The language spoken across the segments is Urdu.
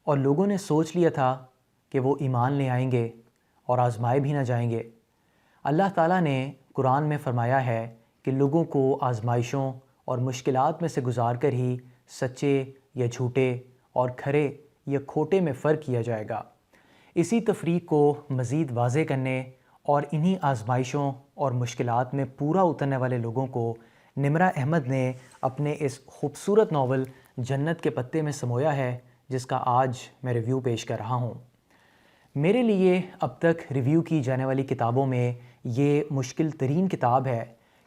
اور لوگوں نے سوچ لیا تھا کہ وہ ایمان لے آئیں گے اور آزمائے بھی نہ جائیں گے۔ اللہ تعالیٰ نے قرآن میں فرمایا ہے کہ لوگوں کو آزمائشوں اور مشکلات میں سے گزار کر ہی سچے یا جھوٹے اور کھرے یا کھوٹے میں فرق کیا جائے گا۔ اسی تفریق کو مزید واضح کرنے اور انہی آزمائشوں اور مشکلات میں پورا اترنے والے لوگوں کو نمرہ احمد نے اپنے اس خوبصورت ناول جنت کے پتے میں سمویا ہے، جس کا آج میں ریویو پیش کر رہا ہوں۔ میرے لیے اب تک ریویو کی جانے والی کتابوں میں یہ مشکل ترین کتاب ہے،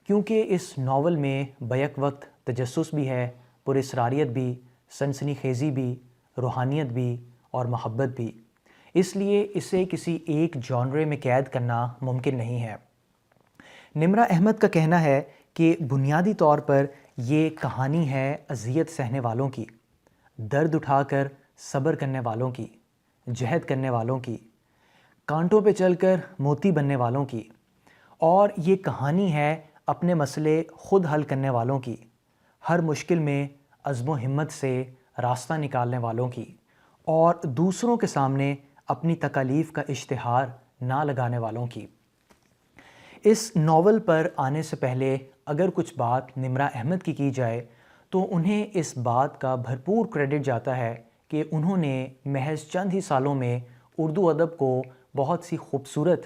کیونکہ اس ناول میں بیک وقت تجسس بھی ہے، پراسراریت بھی، سنسنی خیزی بھی، روحانیت بھی اور محبت بھی، اس لیے اسے کسی ایک جانرے میں قید کرنا ممکن نہیں ہے۔ نمرہ احمد کا کہنا ہے کہ بنیادی طور پر یہ کہانی ہے اذیت سہنے والوں کی، درد اٹھا کر صبر کرنے والوں کی، جہد کرنے والوں کی، کانٹوں پہ چل کر موتی بننے والوں کی، اور یہ کہانی ہے اپنے مسئلے خود حل کرنے والوں کی، ہر مشکل میں عزم و ہمت سے راستہ نکالنے والوں کی، اور دوسروں کے سامنے اپنی تکالیف کا اشتہار نہ لگانے والوں کی۔ اس ناول پر آنے سے پہلے اگر کچھ بات نمرہ احمد کی جائے تو انہیں اس بات کا بھرپور کریڈٹ جاتا ہے کہ انہوں نے محض چند ہی سالوں میں اردو ادب کو بہت سی خوبصورت،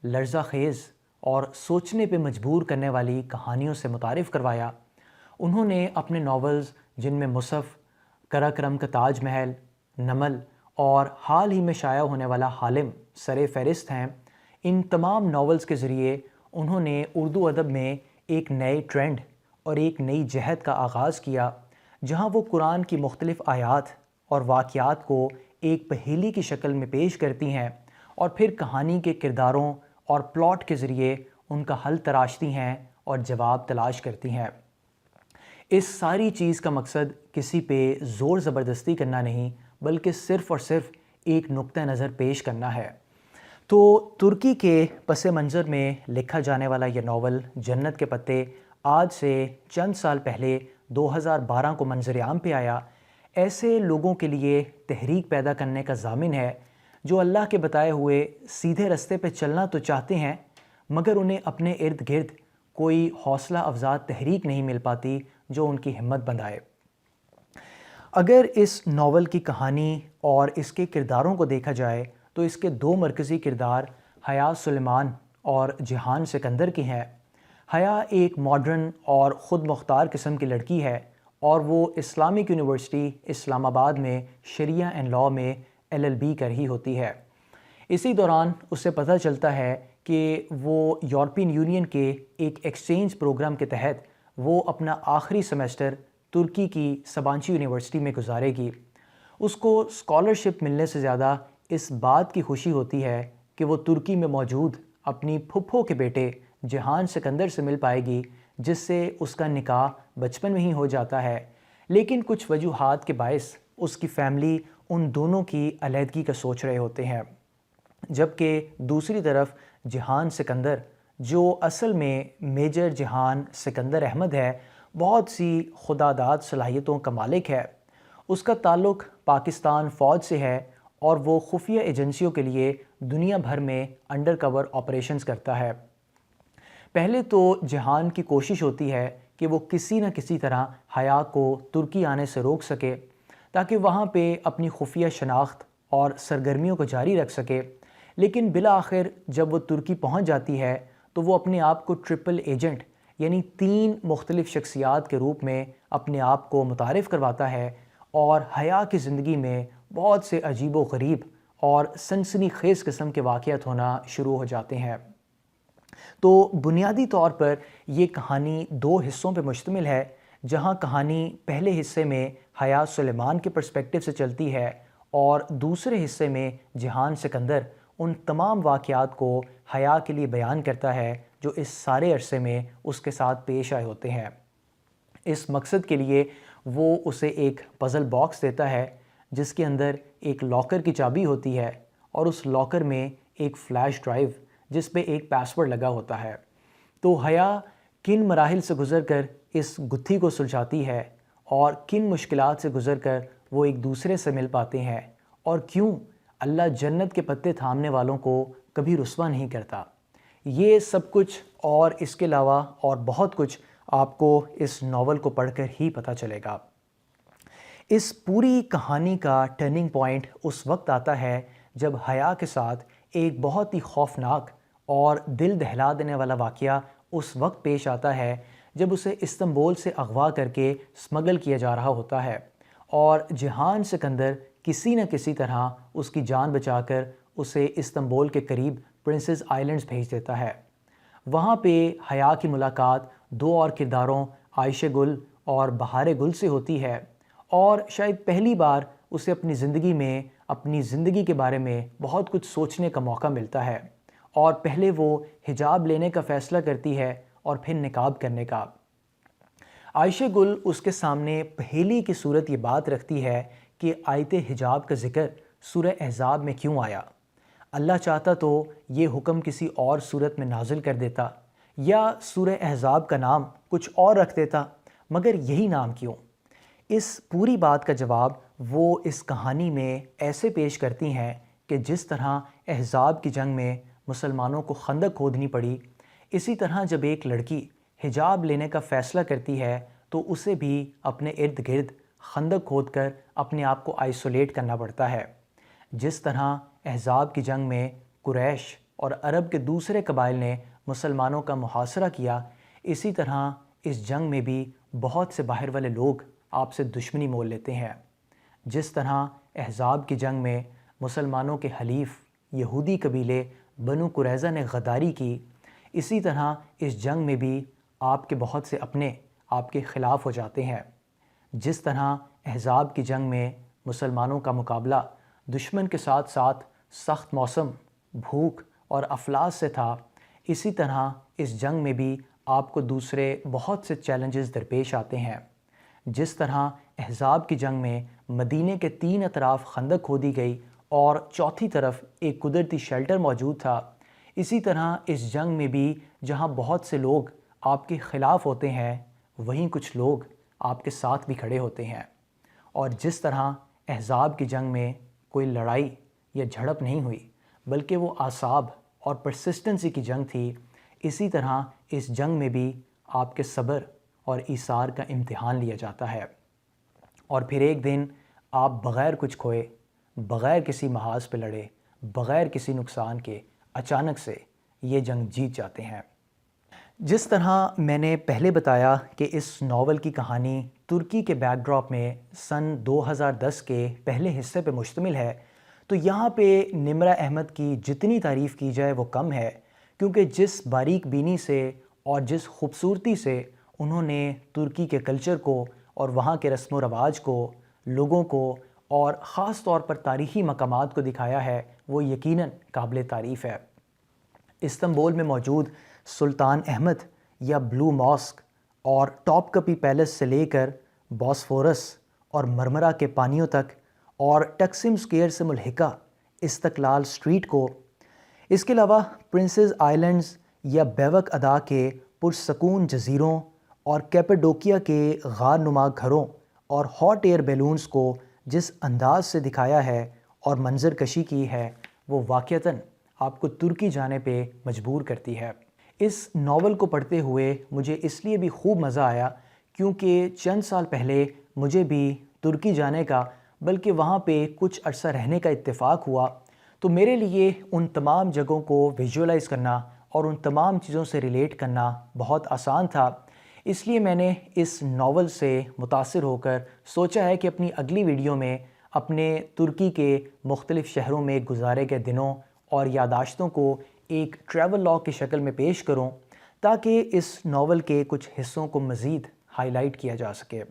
لرزہ خیز اور سوچنے پہ مجبور کرنے والی کہانیوں سے متعارف کروایا۔ انہوں نے اپنے ناولز جن میں مصحف، قراقرم کا تاج محل، نمل اور حال ہی میں شائع ہونے والا حالم سر فہرست ہیں، ان تمام ناولز کے ذریعے انہوں نے اردو ادب میں ایک نئے ٹرینڈ اور ایک نئی جہد کا آغاز کیا، جہاں وہ قرآن کی مختلف آیات اور واقعات کو ایک پہیلی کی شکل میں پیش کرتی ہیں اور پھر کہانی کے کرداروں اور پلاٹ کے ذریعے ان کا حل تراشتی ہیں اور جواب تلاش کرتی ہیں۔ اس ساری چیز کا مقصد کسی پہ زور زبردستی کرنا نہیں، بلکہ صرف اور صرف ایک نقطہ نظر پیش کرنا ہے۔ تو ترکی کے پس منظر میں لکھا جانے والا یہ ناول جنت کے پتے آج سے چند سال پہلے 2012 کو منظر عام پہ آیا۔ ایسے لوگوں کے لیے تحریک پیدا کرنے کا ضامن ہے جو اللہ کے بتائے ہوئے سیدھے رستے پہ چلنا تو چاہتے ہیں، مگر انہیں اپنے ارد گرد کوئی حوصلہ افزا تحریک نہیں مل پاتی جو ان کی ہمت بندھائے۔ اگر اس ناول کی کہانی اور اس کے کرداروں کو دیکھا جائے تو اس کے دو مرکزی کردار حیا سلیمان اور جہان سکندر کی ہیں۔ حیا ایک ماڈرن اور خود مختار قسم کی لڑکی ہے اور وہ اسلامک یونیورسٹی اسلام آباد میں شریعہ اینڈ لاء میں LLB کر رہی ہوتی ہے۔ اسی دوران اسے پتہ چلتا ہے کہ وہ یورپین یونین کے ایک ایکسچینج پروگرام کے تحت وہ اپنا آخری سیمسٹر ترکی کی سبانچی یونیورسٹی میں گزارے گی۔ اس کو اسکالرشپ ملنے سے زیادہ اس بات کی خوشی ہوتی ہے کہ وہ ترکی میں موجود اپنی پھپھو کے بیٹے جہان سکندر سے مل پائے گی، جس سے اس کا نکاح بچپن میں ہی ہو جاتا ہے، لیکن کچھ وجوہات کے باعث اس کی فیملی ان دونوں کی علیحدگی کا سوچ رہے ہوتے ہیں، جبکہ دوسری طرف جہان سکندر جو اصل میں میجر جہان سکندر احمد ہے، بہت سی خداداد صلاحیتوں کا مالک ہے۔ اس کا تعلق پاکستان فوج سے ہے اور وہ خفیہ ایجنسیوں کے لیے دنیا بھر میں انڈر کور آپریشنز کرتا ہے۔ پہلے تو جہان کی کوشش ہوتی ہے کہ وہ کسی نہ کسی طرح حیا کو ترکی آنے سے روک سکے تاکہ وہاں پہ اپنی خفیہ شناخت اور سرگرمیوں کو جاری رکھ سکے، لیکن بالآخر جب وہ ترکی پہنچ جاتی ہے تو وہ اپنے آپ کو ٹرپل ایجنٹ یعنی 3 مختلف شخصیات کے روپ میں اپنے آپ کو متعارف کرواتا ہے، اور حیا کی زندگی میں بہت سے عجیب و غریب اور سنسنی خیز قسم کے واقعات ہونا شروع ہو جاتے ہیں۔ تو بنیادی طور پر یہ کہانی 2 حصوں پہ مشتمل ہے، جہاں کہانی پہلے حصے میں حیا سلیمان کے پرسپیکٹیو سے چلتی ہے اور دوسرے حصے میں جہان سکندر ان تمام واقعات کو حیا کے لیے بیان کرتا ہے جو اس سارے عرصے میں اس کے ساتھ پیش آئے ہوتے ہیں۔ اس مقصد کے لیے وہ اسے ایک پزل باکس دیتا ہے جس کے اندر ایک لاکر کی چابی ہوتی ہے اور اس لاکر میں ایک فلیش ڈرائیو جس پہ ایک پاسورڈ لگا ہوتا ہے۔ تو حیا کن مراحل سے گزر کر اس گتھی کو سلجھاتی ہے اور کن مشکلات سے گزر کر وہ ایک دوسرے سے مل پاتے ہیں اور کیوں اللہ جنت کے پتے تھامنے والوں کو کبھی رسوا نہیں کرتا۔ یہ سب کچھ اور اس کے علاوہ اور بہت کچھ آپ کو اس ناول کو پڑھ کر ہی پتہ چلے گا۔ اس پوری کہانی کا ٹرننگ پوائنٹ اس وقت آتا ہے جب حیا کے ساتھ ایک بہت ہی خوفناک اور دل دہلا دینے والا واقعہ اس وقت پیش آتا ہے جب اسے استنبول سے اغوا کر کے اسمگل کیا جا رہا ہوتا ہے، اور جہان سکندر کسی نہ کسی طرح اس کی جان بچا کر اسے استنبول کے قریب پرنسز آئلینڈز بھیج دیتا ہے۔ وہاں پہ حیا کی ملاقات دو اور کرداروں عائشہ گل اور بہار گل سے ہوتی ہے، اور شاید پہلی بار اسے اپنی زندگی کے بارے میں بہت کچھ سوچنے کا موقع ملتا ہے، اور پہلے وہ حجاب لینے کا فیصلہ کرتی ہے اور پھر نقاب کرنے کا۔ عائشہ گل اس کے سامنے پہیلی کی صورت یہ بات رکھتی ہے کہ آیت حجاب کا ذکر سورہ احزاب میں کیوں آیا؟ اللہ چاہتا تو یہ حکم کسی اور صورت میں نازل کر دیتا، یا سورہ احزاب کا نام کچھ اور رکھ دیتا، مگر یہی نام کیوں؟ اس پوری بات کا جواب وہ اس کہانی میں ایسے پیش کرتی ہیں کہ جس طرح احزاب کی جنگ میں مسلمانوں کو خندق کھودنی پڑی، اسی طرح جب ایک لڑکی حجاب لینے کا فیصلہ کرتی ہے تو اسے بھی اپنے ارد گرد خندق کھود کر اپنے آپ کو آئسولیٹ کرنا پڑتا ہے۔ جس طرح احزاب کی جنگ میں قریش اور عرب کے دوسرے قبائل نے مسلمانوں کا محاصرہ کیا، اسی طرح اس جنگ میں بھی بہت سے باہر والے لوگ آپ سے دشمنی مول لیتے ہیں۔ جس طرح احزاب کی جنگ میں مسلمانوں کے حلیف یہودی قبیلے بنو قریظہ نے غداری کی، اسی طرح اس جنگ میں بھی آپ کے بہت سے اپنے آپ کے خلاف ہو جاتے ہیں۔ جس طرح احزاب کی جنگ میں مسلمانوں کا مقابلہ دشمن کے ساتھ ساتھ سخت موسم، بھوک اور افلاس سے تھا، اسی طرح اس جنگ میں بھی آپ کو دوسرے بہت سے چیلنجز درپیش آتے ہیں۔ جس طرح احزاب کی جنگ میں مدینے کے 3 اطراف خندق کھودی گئی اور چوتھی طرف ایک قدرتی شیلٹر موجود تھا، اسی طرح اس جنگ میں بھی جہاں بہت سے لوگ آپ کے خلاف ہوتے ہیں، وہیں کچھ لوگ آپ کے ساتھ بھی کھڑے ہوتے ہیں۔ اور جس طرح احزاب کی جنگ میں کوئی لڑائی یا جھڑپ نہیں ہوئی، بلکہ وہ اعصاب اور پرسسٹنسی کی جنگ تھی، اسی طرح اس جنگ میں بھی آپ کے صبر اور ایثار کا امتحان لیا جاتا ہے، اور پھر ایک دن آپ بغیر کچھ کھوئے، بغیر کسی محاذ پہ لڑے، بغیر کسی نقصان کے اچانک سے یہ جنگ جیت جاتے ہیں۔ جس طرح میں نے پہلے بتایا کہ اس ناول کی کہانی ترکی کے بیک ڈراپ میں سن 2010 کے پہلے حصے پہ مشتمل ہے، تو یہاں پہ نمرہ احمد کی جتنی تعریف کی جائے وہ کم ہے، کیونکہ جس باریک بینی سے اور جس خوبصورتی سے انہوں نے ترکی کے کلچر کو اور وہاں کے رسم و رواج کو، لوگوں کو اور خاص طور پر تاریخی مقامات کو دکھایا ہے، وہ یقیناً قابل تعریف ہے۔ استنبول میں موجود سلطان احمد یا بلو ماسک اور ٹاپ کپی پیلس سے لے کر بوسفورس اور مرمرا کے پانیوں تک، اور ٹکسم سکوئر سے ملحقہ استقلال سٹریٹ کو، اس کے علاوہ پرنسز آئلینڈز یا بیوک ادا کے پرسکون جزیروں اور کیپیڈوکیا کے غار نما گھروں اور ہاٹ ایئر بیلونز کو جس انداز سے دکھایا ہے اور منظر کشی کی ہے، وہ واقعتاً آپ کو ترکی جانے پہ مجبور کرتی ہے۔ اس ناول کو پڑھتے ہوئے مجھے اس لیے بھی خوب مزہ آیا کیونکہ چند سال پہلے مجھے بھی ترکی جانے کا، بلکہ وہاں پہ کچھ عرصہ رہنے کا اتفاق ہوا، تو میرے لیے ان تمام جگہوں کو ویژولائز کرنا اور ان تمام چیزوں سے ریلیٹ کرنا بہت آسان تھا۔ اس لیے میں نے اس ناول سے متاثر ہو کر سوچا ہے کہ اپنی اگلی ویڈیو میں اپنے ترکی کے مختلف شہروں میں گزارے گئے دنوں اور یادداشتوں کو ایک ٹریول لاگ کی شکل میں پیش کروں، تاکہ اس ناول کے کچھ حصوں کو مزید ہائی لائٹ کیا جا سکے۔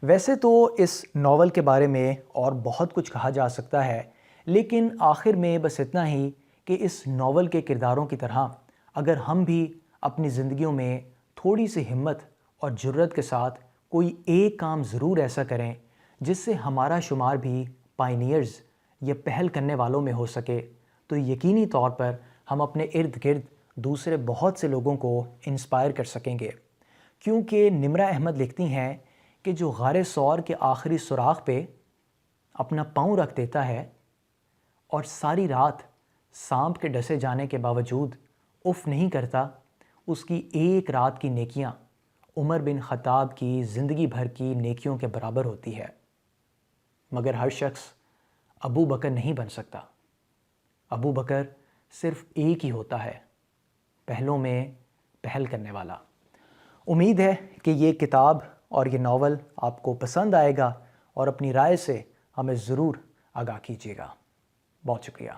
ویسے تو اس ناول کے بارے میں اور بہت کچھ کہا جا سکتا ہے، لیکن آخر میں بس اتنا ہی کہ اس ناول کے کرداروں کی طرح اگر ہم بھی اپنی زندگیوں میں تھوڑی سی ہمت اور جرت کے ساتھ کوئی ایک کام ضرور ایسا کریں جس سے ہمارا شمار بھی پائنیئرز یا پہل کرنے والوں میں ہو سکے، تو یقینی طور پر ہم اپنے ارد گرد دوسرے بہت سے لوگوں کو انسپائر کر سکیں گے۔ کیونکہ نمرہ احمد لکھتی ہیں کہ جو غار ثور کے آخری سوراخ پہ اپنا پاؤں رکھ دیتا ہے اور ساری رات سانپ کے ڈسے جانے کے باوجود اف نہیں کرتا، اس کی ایک رات کی نیکیاں عمر بن خطاب کی زندگی بھر کی نیکیوں کے برابر ہوتی ہے۔ مگر ہر شخص ابو بکر نہیں بن سکتا۔ ابو بکر صرف ایک ہی ہوتا ہے، پہلوں میں پہل کرنے والا۔ امید ہے کہ یہ کتاب اور یہ ناول آپ کو پسند آئے گا اور اپنی رائے سے ہمیں ضرور آگاہ کیجیے گا۔ بہت شکریہ۔